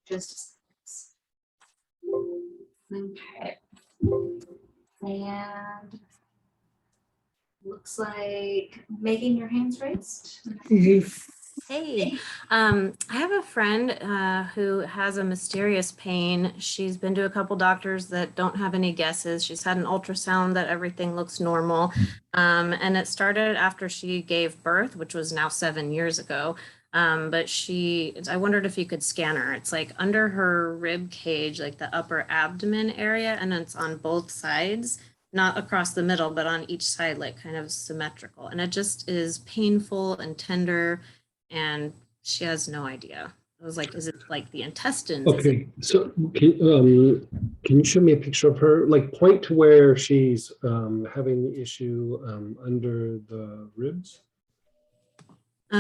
Just okay. And looks like making your hands raised. Hey, I have a friend who has a mysterious pain. She's been to a couple doctors that don't have any guesses. She's had an ultrasound that everything looks normal. And it started after she gave birth, which was now 7 years ago. But I wondered if you could scan her. It's like under her rib cage, like the upper abdomen area, and it's on both sides, not across the middle, but on each side, like kind of symmetrical. And it just is painful and tender. And she has no idea. I was like, is it like the intestines? Okay, so can you show me a picture of her? Like point to where she's having the issue under the ribs? So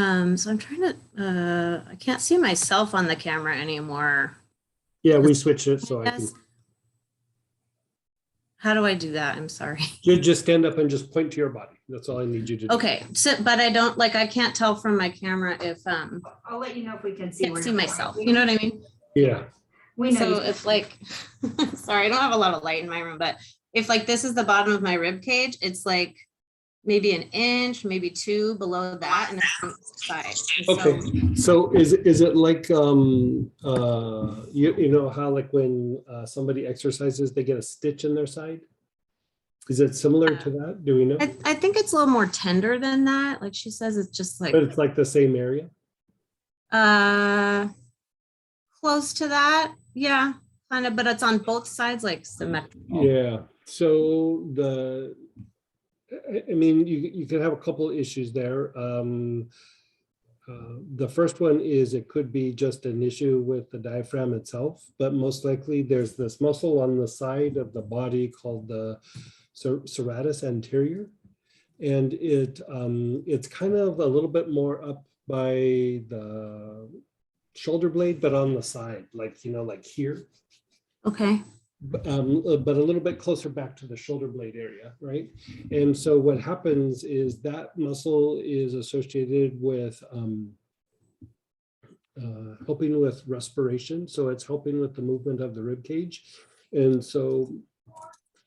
I'm trying to, I can't see myself on the camera anymore. Yeah, we switched it so I can. How do I do that? I'm sorry. You just stand up and just point to your body. That's all I need you to do. Okay, so but I don't like I can't tell from my camera if I'll let you know if we can see. can't see myself. You know what I mean? Yeah. We know. So if like, sorry, I don't have a lot of light in my room, but if like this is the bottom of my rib cage, it's like maybe an inch, maybe 2 below that, and it's on the side. And Okay. So is it like you know how like when somebody exercises they get a stitch in their side? Is it similar to that? Do we know? I think it's a little more tender than that. Like she says, it's just like But it's like the same area? close to that. Yeah, kind of, but it's on both sides, like symmetrical. Yeah. So I mean, you could have a couple of issues there. The first one is it could be just an issue with the diaphragm itself, but most likely there's this muscle on the side of the body called the serratus anterior, and it's kind of a little bit more up by the shoulder blade, but on the side, like like here. Okay. But a little bit closer back to the shoulder blade area, right? And so what happens is that muscle is associated with helping with respiration. So it's helping with the movement of the rib cage. And so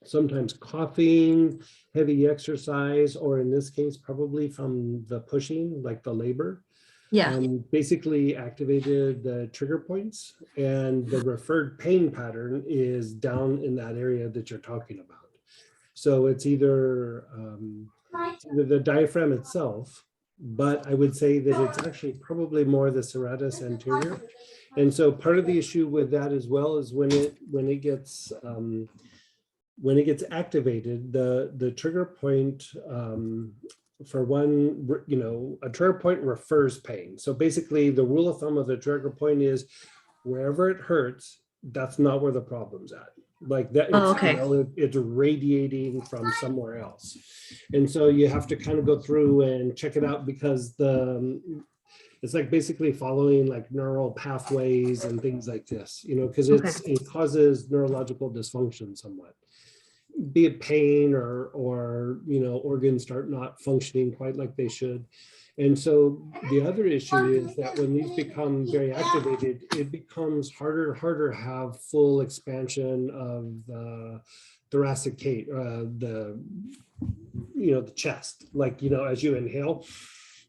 sometimes coughing, heavy exercise, or in this case, probably from the pushing, like the labor, Yeah. basically activated the trigger points, and the referred pain pattern is down in that area that you're talking about. So it's either the diaphragm itself, but I would say that it's actually probably more the serratus anterior. And so part of the issue with that as well is when it gets activated, the trigger point, for one, a trigger point refers pain. So basically the rule of thumb of the trigger point is wherever it hurts, that's not where the problem's at. Like that, it's radiating from somewhere else. And so you have to kind of go through and check it out, because it's like basically following like neural pathways and things like this, because it causes neurological dysfunction somewhat. Be it pain or organs start not functioning quite like they should. And so the other issue is that when these become very activated, it becomes harder and harder to have full expansion of the thoracic cage, the chest, like, as you inhale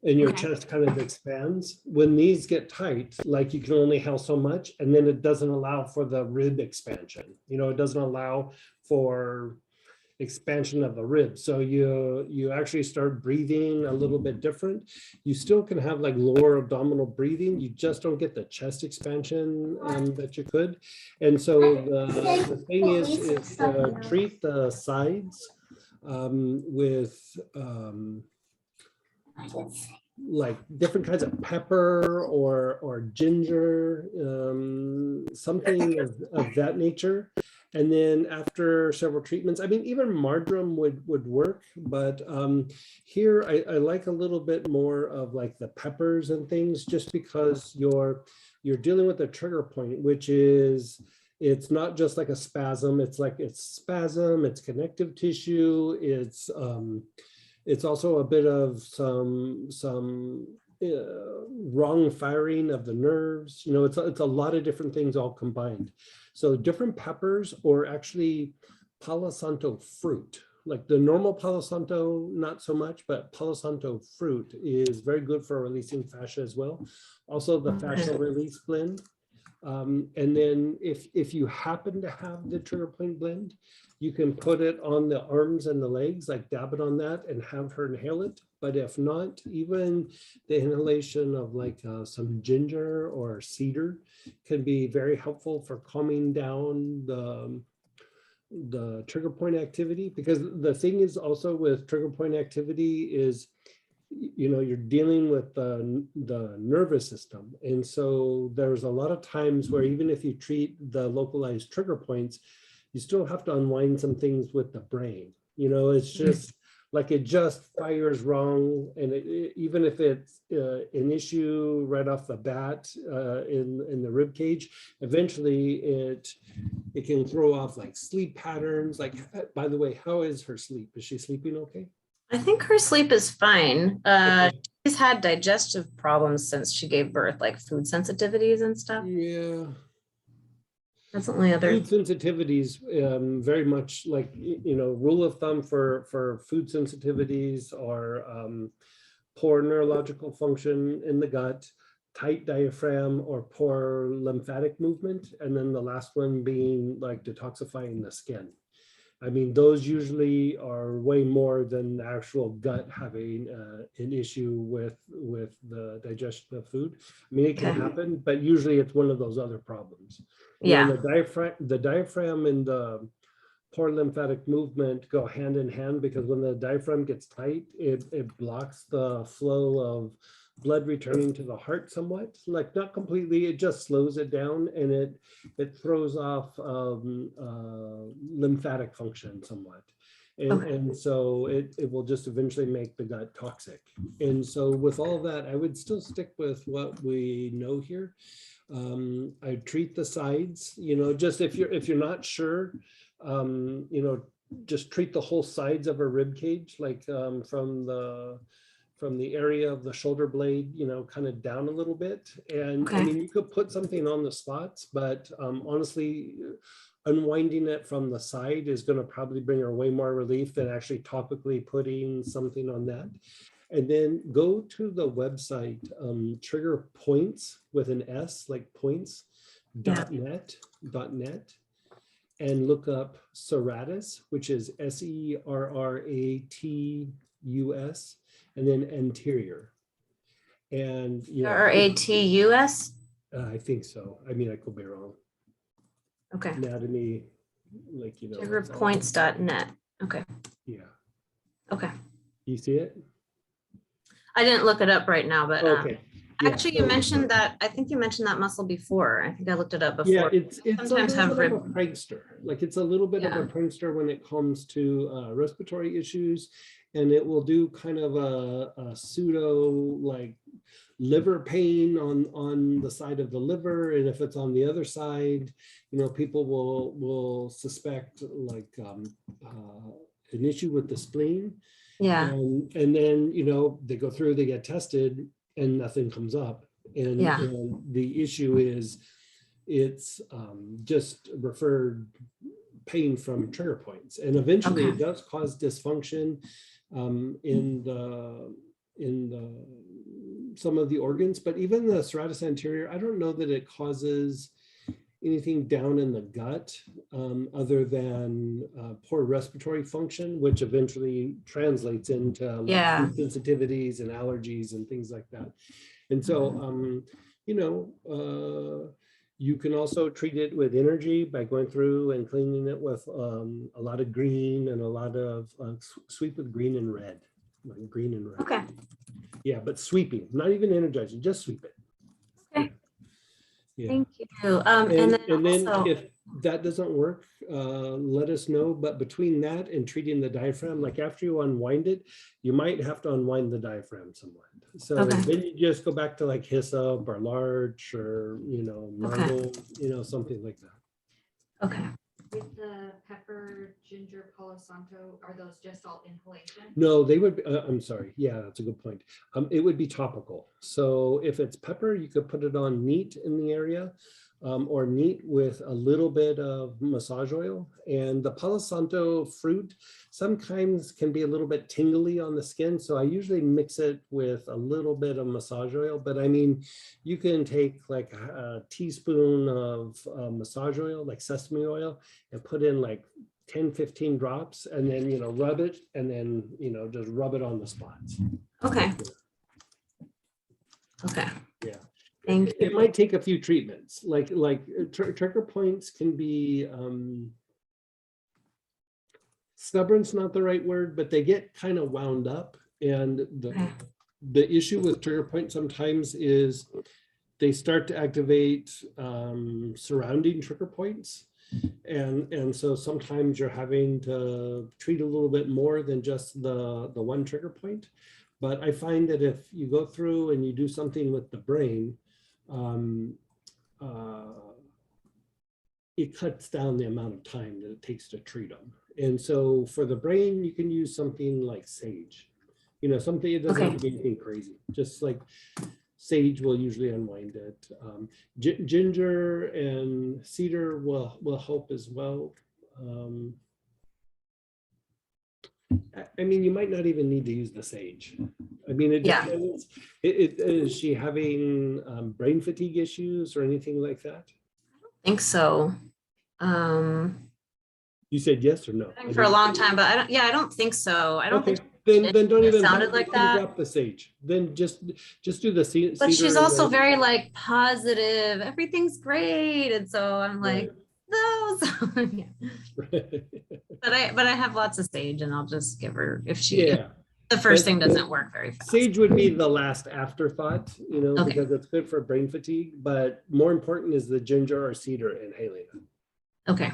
and your chest kind of expands. When these get tight, like you can only inhale so much, and then it doesn't allow for the rib expansion. It doesn't allow for expansion of the ribs. So you actually start breathing a little bit different. You still can have like lower abdominal breathing. You just don't get the chest expansion that you could. And so the thing is to treat the sides with like different kinds of pepper or ginger, something of that nature. And then after several treatments, I mean, even marjoram would work, but here I like a little bit more of like the peppers and things, just because you're dealing with a trigger point, which is, it's not just like a spasm. It's like it's spasm, it's connective tissue, it's also a bit of some wrong firing of the nerves. You know, it's a lot of different things all combined. So different peppers, or actually Palo Santo fruit, like the normal Palo Santo, not so much, but Palo Santo fruit is very good for releasing fascia as well. Also the fascial release blend. And then if you happen to have the trigger point blend, you can put it on the arms and the legs, like dab it on that and have her inhale it. But if not, even the inhalation of like some ginger or cedar can be very helpful for calming down the trigger point activity. Because the thing is also with trigger point activity is, you know, you're dealing with the nervous system. And so there's a lot of times where even if you treat the localized trigger points, you still have to unwind some things with the brain. You know, it's just like it just fires wrong. And even if it's an issue right off the bat in the rib cage, eventually it can throw off like sleep patterns. Like, by the way, how is her sleep? Is she sleeping okay? I think her sleep is fine. Okay. She's had digestive problems since she gave birth, like food sensitivities and stuff. Yeah. That's the only other. Food sensitivities, very much like, you know, rule of thumb for food sensitivities are poor neurological function in the gut, tight diaphragm, or poor lymphatic movement. And then the last one being like detoxifying the skin. I mean, those usually are way more than the actual gut having an issue with the digestion of food. I mean, it can happen, but usually it's one of those other problems. Yeah. You know, the diaphragm and the poor lymphatic movement go hand in hand, because when the diaphragm gets tight, it blocks the flow of blood returning to the heart somewhat, like not completely, it just slows it down, and it throws off lymphatic function somewhat. And so it will just eventually make the gut toxic. And so with all of that, I would still stick with what we know here. I treat the sides, you know, just if you're not sure, you know, just treat the whole sides of a rib cage, like from the area of the shoulder blade, you know, kind of down a little bit. And I mean, you could put something on the spots, but honestly, unwinding it from the side is going to probably bring her way more relief than actually topically putting something on that. And then go to the website, trigger points with an S, like points, .net, and look up serratus, which is SERRATUS, and then anterior. And you know, RATUS? I think so. I mean, I could be wrong. Okay. Anatomy, like, you know. Triggerpoints.net. Okay. Yeah. Okay. You see it? I didn't look it up right now, but Okay. Yeah, actually you mentioned that, I think you mentioned that muscle before. I think I looked it up before. Yeah, it's Sometimes a have little bit of rib. a prankster. Like it's a little bit of a Yeah. prankster when it comes to respiratory issues, and it will do kind of a pseudo like liver pain on the side of the liver, and if it's on the other side, you know, people will suspect like an issue with the spleen. Yeah. And then, you know, they go through, they get tested, and nothing comes up. And, and the issue is it's just referred pain from trigger points. And eventually it does cause dysfunction in some of the organs, but even the serratus anterior, I don't know that it causes anything down in the gut other than poor respiratory function, which eventually translates into like food sensitivities and allergies and things like that. And so, you know, you can also treat it with energy by going through and cleaning it with a lot of green and a lot of sweep with green and red, like green and red. Okay. Yeah, but sweeping, not even energizing, just sweep it. Okay. Yeah. Thank you. And then also, if that doesn't work, let us know. But between that and treating the diaphragm, like after you unwind it, you might have to unwind the diaphragm somewhat. So then you just go back to like hyssop or larch or, you know, mango, you know, something like that. Okay. With the pepper, ginger, Palo Santo, are those just all inhalation? No, they would, I'm sorry. Yeah, that's a good point. It would be topical. So if it's pepper, you could put it on neat in the area, or neat with a little bit of massage oil. And the Palo Santo fruit sometimes can be a little bit tingly on the skin. So I usually mix it with a little bit of massage oil. But I mean, you can take like a teaspoon of massage oil, like sesame oil, and put in like 10, 15 drops, and then, you know, rub it, and then, you know, just rub it on the spots. Okay. Okay. Yeah. Thank you. It might take a few treatments, like trigger points can be, stubborn's not the right word, but they get kind of wound up. And Okay. the issue with trigger point sometimes is they start to activate surrounding trigger points. And so sometimes you're having to treat a little bit more than just the one trigger point. But I find that if you go through and you do something with the brain, it cuts down the amount of time that it takes to treat them. And so for the brain, you can use something like sage. You know, something, it doesn't have to be anything crazy. Just like sage will usually unwind it. Ginger and cedar will help as well. I mean, you might not even need to use the sage. I mean, it Yeah. depends. Is she having brain fatigue issues or anything like that? Think so. You said yes or no? For a long time, but I don't, yeah, I don't think so. I don't Okay, think then don't it even sounded like that. drop the sage. Then just do the cedar. But she's and also the- very like positive. Everything's great. And so I'm like, no. So, yeah. But I have lots of sage, and I'll just give her if she Yeah, the first But- thing doesn't work very fast. sage would be the last afterthought, you know, Okay. because it's good for brain fatigue. But more important is the ginger or cedar inhaling. Okay.